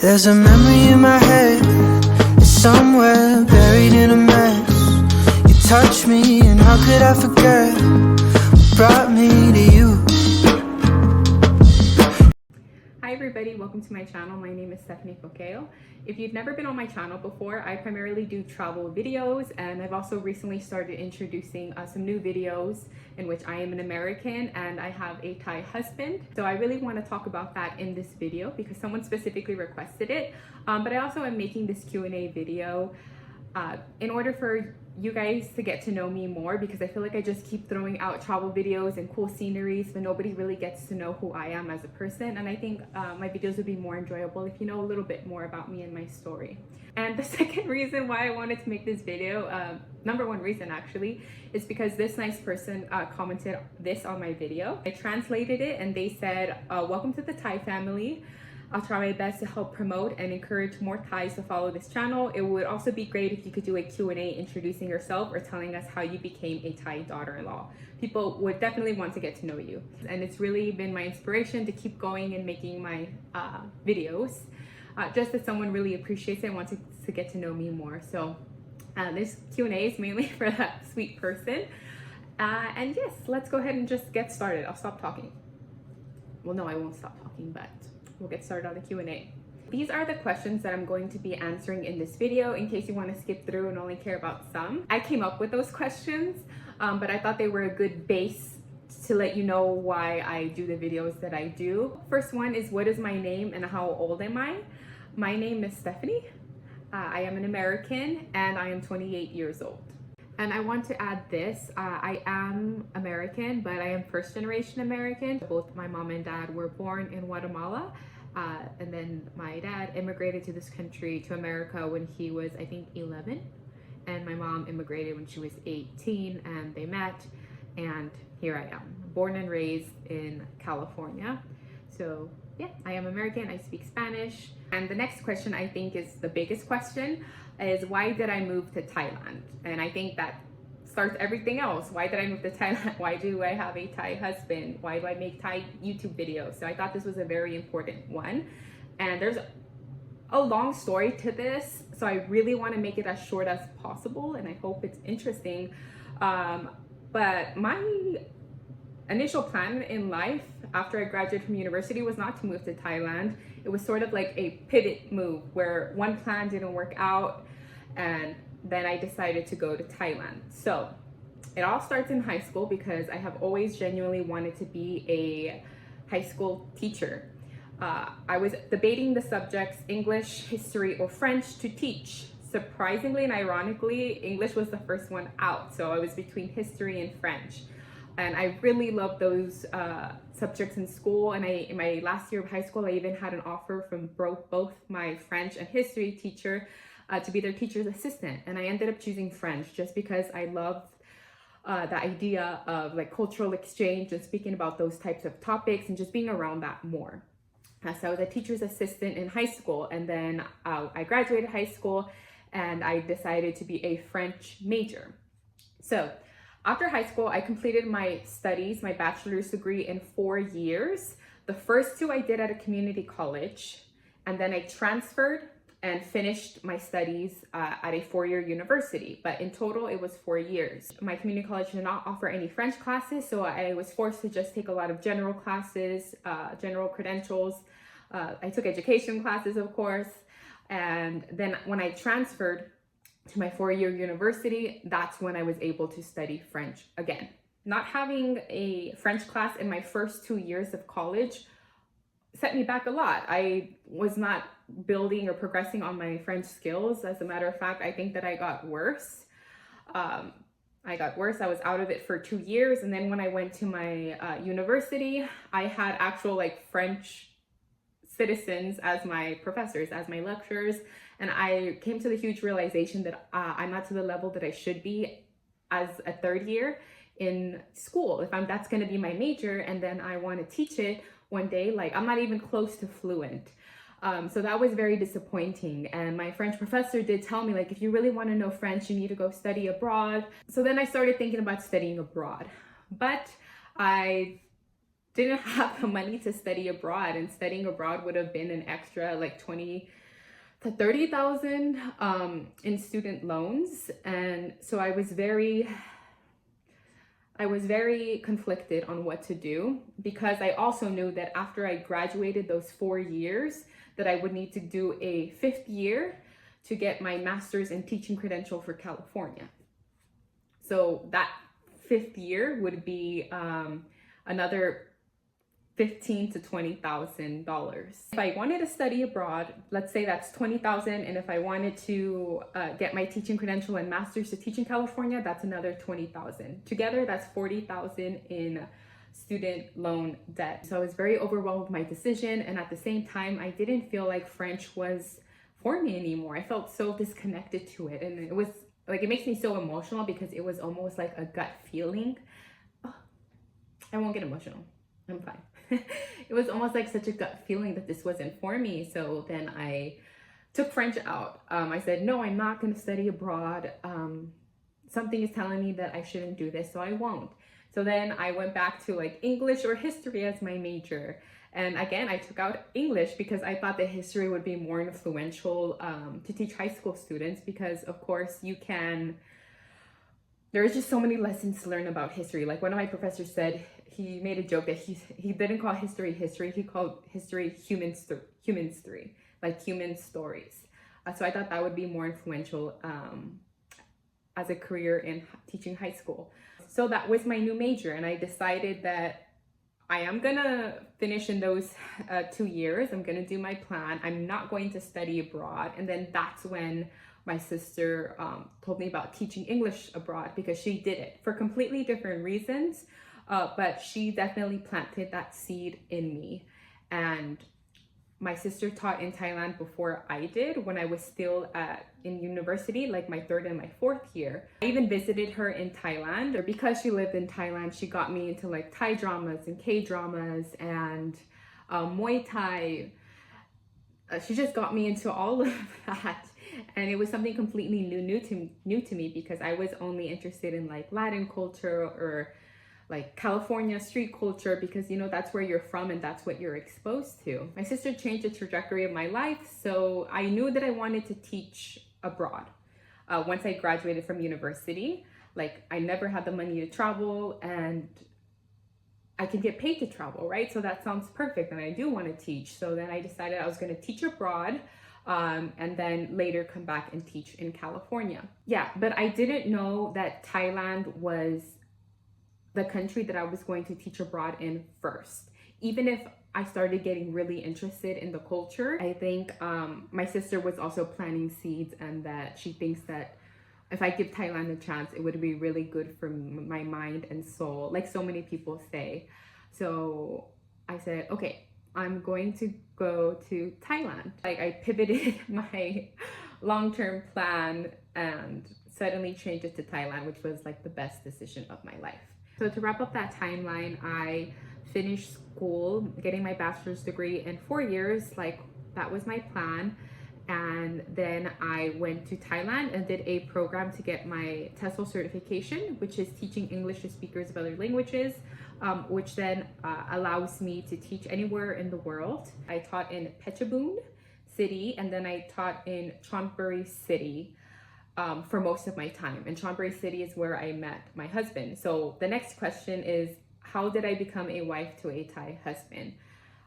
There's a memory in my head, it's somewhere buried in a mess. You touch me and how could I forget what brought me to you? Hi everybody, welcome to my channel. My name is Stephanie Foqueo. If you've never been on my channel before, I primarily do travel videos, and I've also recently started introducing some new videos in which I am an American and I have a Thai husband. So I really want to talk about that in this video because someone specifically requested it. But I also am making this Q&A video in order for you guys to get to know me more, because I feel like I just keep throwing out travel videos and cool sceneries, but nobody really gets to know who I am as a person. And I think my videos would be more enjoyable if you know a little bit more about me and my story. And the second reason why I wanted to make this video, number one reason actually, is because this nice person commented this on my video. I translated it and they said, welcome to the Thai family. I'll try my best to help promote and encourage more Thais to follow this channel. It would also be great if you could do a Q&A introducing yourself or telling us how you became a Thai daughter-in-law. People would definitely want to get to know you. And it's really been my inspiration to keep going and making my videos. Just that someone really appreciates it and wants to get to know me more. So this Q&A is mainly for that sweet person. And yes, let's go ahead and just get started. I'll stop talking. Well, no, I won't stop talking, but we'll get started on the Q&A. These are the questions that I'm going to be answering in this video in case you want to skip through and only care about some. I came up with those questions, but I thought they were a good base to let you know why I do the videos that I do. First one is, what is my name and how old am I? My name is Stephanie. I am an American and I am 28 years old. And I want to add this, I am American, but I am first generation American. Both my mom and dad were born in Guatemala. And then my dad immigrated to this country, to America, when he was, I think, 11. And my mom immigrated when she was 18, and they met. And here I am, born and raised in California. So yeah, I am American, I speak Spanish. And the next question, I think, is the biggest question, is why did I move to Thailand? And I think that starts everything else. Why did I move to Thailand? Why do I have a Thai husband? Why do I make Thai YouTube videos? So I thought this was a very important one. And there's a long story to this, so I really want to make it as short as possible, and I hope it's interesting. But my initial plan in life after I graduated from university was not to move to Thailand. It was sort of like a pivot move where one plan didn't work out, and then I decided to go to Thailand. So it all starts in high school because I have always genuinely wanted to be a high school teacher. I was debating the subjects English, history, or French to teach. Surprisingly and ironically, English was the first one out. So I was between history and French. And I really loved those subjects in school. And in my last year of high school, I even had an offer from both my French and history teacher to be their teacher's assistant. And I ended up choosing French just because I loved the idea of like cultural exchange and speaking about those types of topics and just being around that more. So I was a teacher's assistant in high school, and then I graduated high school and I decided to be a French major. So after high school, I completed my studies, my bachelor's degree, in 4 years. The first two I did at a community college, and then I transferred and finished my studies at a 4-year university. But in total, it was 4 years. My community college did not offer any French classes, so I was forced to just take a lot of general classes, general credentials. I took education classes, of course. And then when I transferred to my 4-year university, that's when I was able to study French again. Not having a French class in my first 2 years of college set me back a lot. I was not building or progressing on my French skills. As a matter of fact, I think that I got worse. I was out of it for 2 years. And then when I went to my university, I had actual like French citizens as my professors, as my lecturers. And I came to the huge realization that I'm not to the level that I should be as a third year in school. If that's going to be my major and then I want to teach it one day, like I'm not even close to fluent. So that was very disappointing. And my French professor did tell me, like, if you really want to know French, you need to go study abroad. So then I started thinking about studying abroad. But I didn't have the money to study abroad, and studying abroad would have been an extra like 20 to 30,000 in student loans. And so I was very conflicted on what to do, because I also knew that after I graduated those 4 years that I would need to do a 5th year to get my master's in teaching credential for California. So that 5th year would be another $15,000 to $20,000. If I wanted to study abroad, let's say that's $20,000, and if I wanted to get my teaching credential and master's to teach in California, that's another $20,000. Together, that's $40,000 in student loan debt. So I was very overwhelmed with my decision, and at the same time, I didn't feel like French was for me anymore. I felt so disconnected to it, and it was like, it makes me so emotional because it was almost like a gut feeling. Oh, I won't get emotional. I'm fine. It was almost like such a gut feeling that this wasn't for me. So then I took French out. I said, no, I'm not going to study abroad. Something is telling me that I shouldn't do this, so I won't. So then I went back to like English or history as my major. And again, I took out English because I thought that history would be more influential to teach high school students, because of course there's just so many lessons to learn about history. Like one of my professors said, he made a joke that he didn't call history, he called history human story, like human stories. So I thought that would be more influential as a career in teaching high school. So that was my new major, and I decided that I am gonna finish in those 2 years. I'm gonna do my plan. I'm not going to study abroad. And then that's when my sister told me about teaching English abroad, because she did it for completely different reasons. But she definitely planted that seed in me. And my sister taught in Thailand before I did, when I was still in university, like my 3rd and my 4th year. I even visited her in Thailand. Because she lived in Thailand, she got me into like Thai dramas and K-dramas and Muay Thai. She just got me into all of that. And it was something completely new to me, because I was only interested in like Latin culture or like California street culture, because you know that's where you're from and that's what you're exposed to. My sister changed the trajectory of my life, so I knew that I wanted to teach abroad. Once I graduated from university, like I never had the money to travel, and I can get paid to travel, right? So that sounds perfect, and I do want to teach. So then I decided I was going to teach abroad, and then later come back and teach in California. Yeah, but I didn't know that Thailand was the country that I was going to teach abroad in first. Even if I started getting really interested in the culture, I think my sister was also planting seeds, and that she thinks that if I give Thailand a chance, it would be really good for my mind and soul, like so many people say. So I said, okay, I'm going to go to Thailand. Like I pivoted my long-term plan and suddenly changed it to Thailand, which was like the best decision of my life. So to wrap up that timeline, I finished school, getting my bachelor's degree in 4 years. Like that was my plan. And then I went to Thailand and did a program to get my TESOL certification, which is teaching English to speakers of other languages, which then allows me to teach anywhere in the world. I taught in Phetchabun City, and then I taught in Chonburi City for most of my time. And Chonburi City is where I met my husband. So the next question is, how did I become a wife to a Thai husband?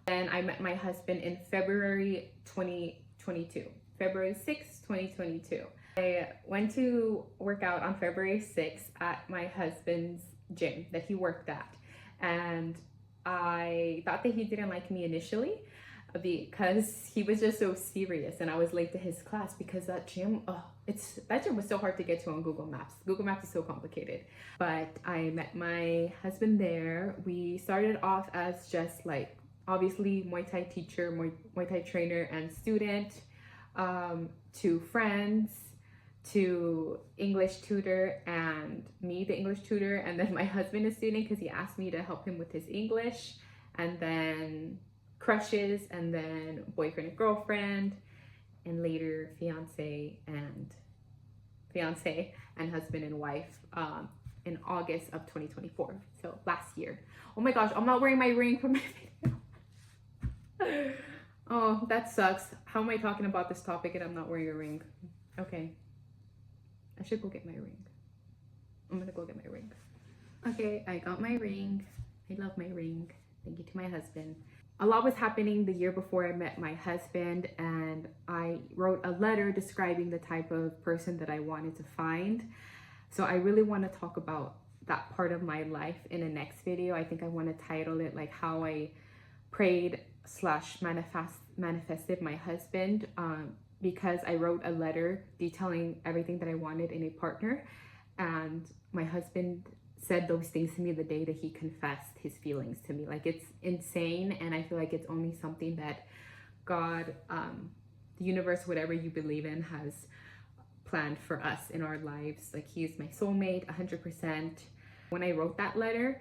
And I met my husband in February 2022, February 6, 2022. I went to work out on February 6th at my husband's gym that he worked at. And I thought that he didn't like me initially because he was just so serious, and I was late to his class because that gym, that gym was so hard to get to on Google Maps. Google Maps is so complicated. But I met my husband there. We started off as just like, obviously Muay Thai teacher, Muay Thai trainer and student, to friends, to English tutor, and me, the English tutor, and then my husband, a student, because he asked me to help him with his English, and then crushes, and then boyfriend and girlfriend, and later fiance and husband and wife. in August of 2024. So last year. Oh my gosh, I'm not wearing my ring for my video. Oh, that sucks. How am I talking about this topic and I'm not wearing a ring? Okay. I should go get my ring. I'm gonna go get my ring. Okay, I got my ring. I love my ring. Thank you to my husband. A lot was happening the year before I met my husband, and I wrote a letter describing the type of person that I wanted to find. So I really want to talk about that part of my life in the next video. I think I want to title it like how I prayed / manifested my husband, because I wrote a letter detailing everything that I wanted in a partner, and my husband said those things to me the day that he confessed his feelings to me. Like, it's insane, and I feel like it's only something that God, the universe, whatever you believe in, has planned for us in our lives. Like, he is my soulmate 100%. When I wrote that letter,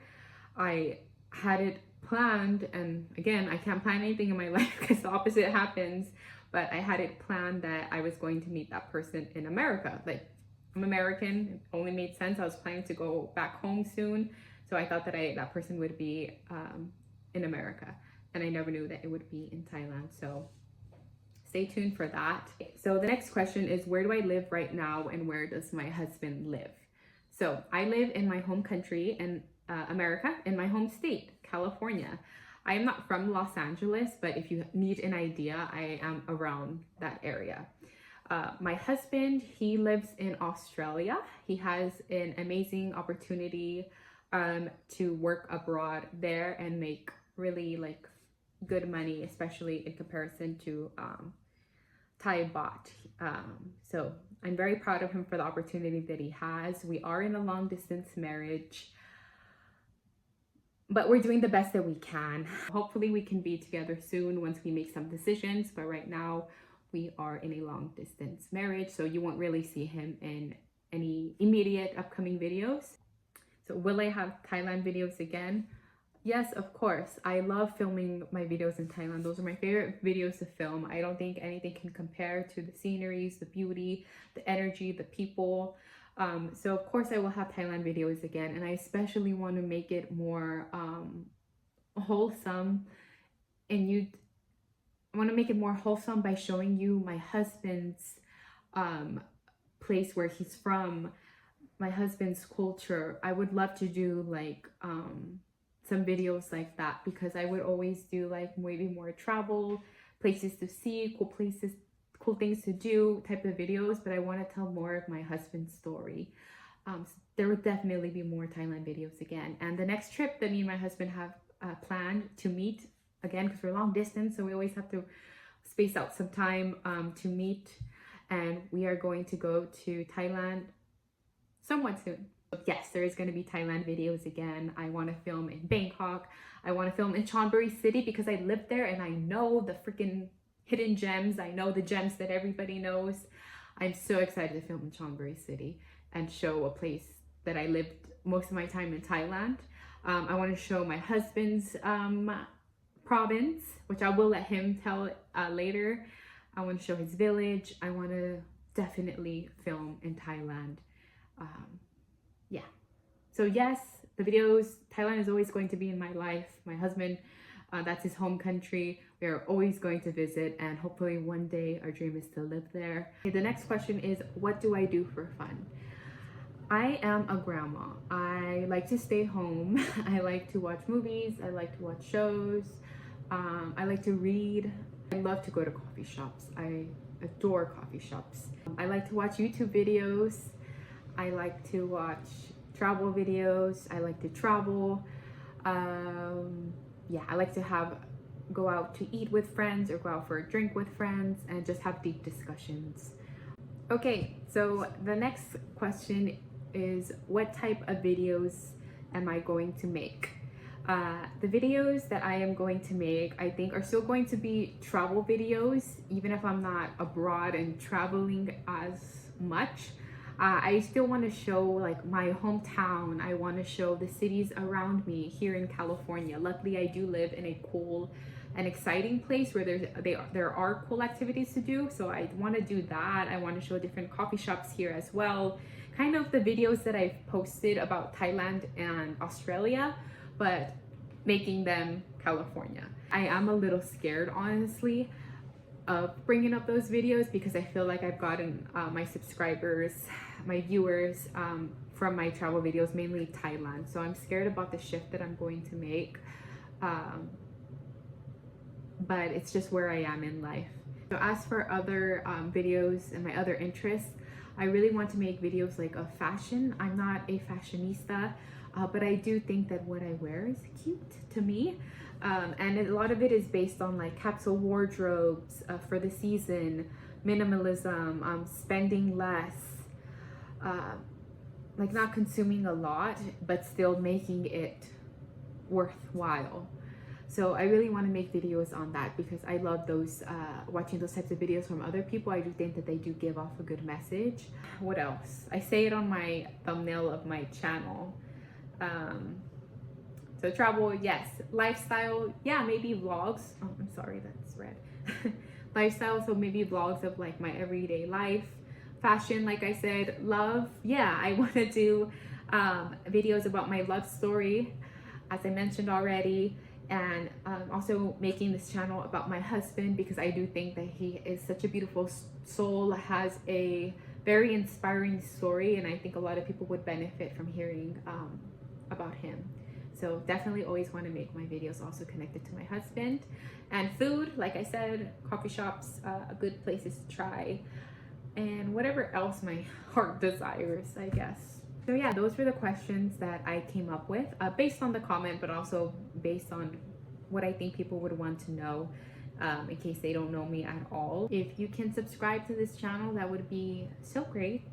I had it planned, and again, I can't plan anything in my life because the opposite happens, but I had it planned that I was going to meet that person in America. Like, I'm American, it only made sense. I was planning to go back home soon, so I thought that that person would be in America, and I never knew that it would be in Thailand. So stay tuned for that. So the next question is, where do I live right now, and where does my husband live? So I live in my home country in America, in my home state, California. I am not from Los Angeles, but if you need an idea, I am around that area. My husband, he lives in Australia. He has an amazing opportunity to work abroad there and make really like good money, especially in comparison to Thai baht. So I'm very proud of him for the opportunity that he has. We are in a long distance marriage, but we're doing the best that we can. Hopefully we can be together soon once we make some decisions, but right now we are in a long distance marriage, so you won't really see him in any immediate upcoming videos. So will I have Thailand videos again? Yes, of course. I love filming my videos in Thailand. Those are my favorite videos to film. I don't think anything can compare to the sceneries, the beauty, the energy, the people. So of course I will have Thailand videos again, and I especially want to make it more wholesome, and I want to make it more wholesome by showing you my husband's place where he's from, my husband's culture. I would love to do like some videos like that, because I would always do like maybe more travel, places to see, cool things to do type of videos, but I want to tell more of my husband's story. So there would definitely be more Thailand videos again. And the next trip that me and my husband have planned to meet, again, because we're long distance, so we always have to space out some time to meet, and we are going to go to Thailand somewhat soon. Yes, there is going to be Thailand videos again. I want to film in Bangkok. I want to film in Chonburi City because I live there and I know the freaking hidden gems. I know the gems that everybody knows. I'm so excited to film in Chonburi City and show a place that I lived most of my time in Thailand. I want to show my husband's province, which I will let him tell later. I want to show his village. I want to definitely film in Thailand. Yeah. So yes, the videos, Thailand is always going to be in my life. My husband, that's his home country. We are always going to visit, and hopefully one day our dream is to live there. Okay, the next question is, what do I do for fun? I am a grandma. I like to stay home. I like to watch movies. I like to watch shows. I like to read. I love to go to coffee shops. I adore coffee shops. I like to watch YouTube videos. I like to watch travel videos. I like to travel. Yeah, I like to go out to eat with friends or go out for a drink with friends and just have deep discussions. Okay, so the next question is, what type of videos am I going to make? The videos that I am going to make, I think, are still going to be travel videos, even if I'm not abroad and traveling as much. I still want to show like my hometown. I want to show the cities around me here in California. Luckily, I do live in a cool and exciting place where there are cool activities to do. So I want to do that. I want to show different coffee shops here as well, kind of the videos that I've posted about Thailand and Australia, but making them California. I am a little scared, honestly, of bringing up those videos because I feel like I've gotten my subscribers, my viewers from my travel videos, mainly Thailand. So I'm scared about the shift that I'm going to make. But it's just where I am in life. So as for other videos and my other interests, I really want to make videos like of fashion. I'm not a fashionista, but I do think that what I wear is cute to me. And a lot of it is based on like capsule wardrobes for the season, minimalism, spending less, like not consuming a lot, but still making it worthwhile. So I really want to make videos on that because I love those, watching those types of videos from other people. I do think that they do give off a good message. What else? I say it on my thumbnail of my channel. So travel, yes. Lifestyle, yeah, maybe vlogs. Oh, I'm sorry, that's red. Lifestyle, so maybe vlogs of like my everyday life. Fashion, like I said. Love, yeah, I want to do videos about my love story, as I mentioned already. And also making this channel about my husband because I do think that he is such a beautiful soul, has a very inspiring story, and I think a lot of people would benefit from hearing about him. So definitely always want to make my videos also connected to my husband. And food, like I said, coffee shops, good places to try, and whatever else my heart desires, I guess. So yeah, those were the questions that I came up with based on the comment, but also based on what I think people would want to know in case they don't know me at all. If you can subscribe to this channel, that would be so great.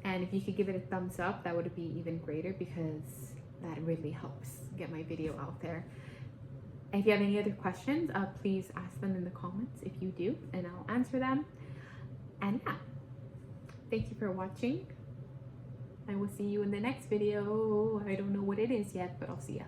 And if you could give it a thumbs up, that would be even greater because that really helps get my video out there. And if you have any other questions, please ask them in the comments if you do, and I'll answer them. And yeah, thank you for watching. I will see you in the next video. I don't know what it is yet, but I'll see ya.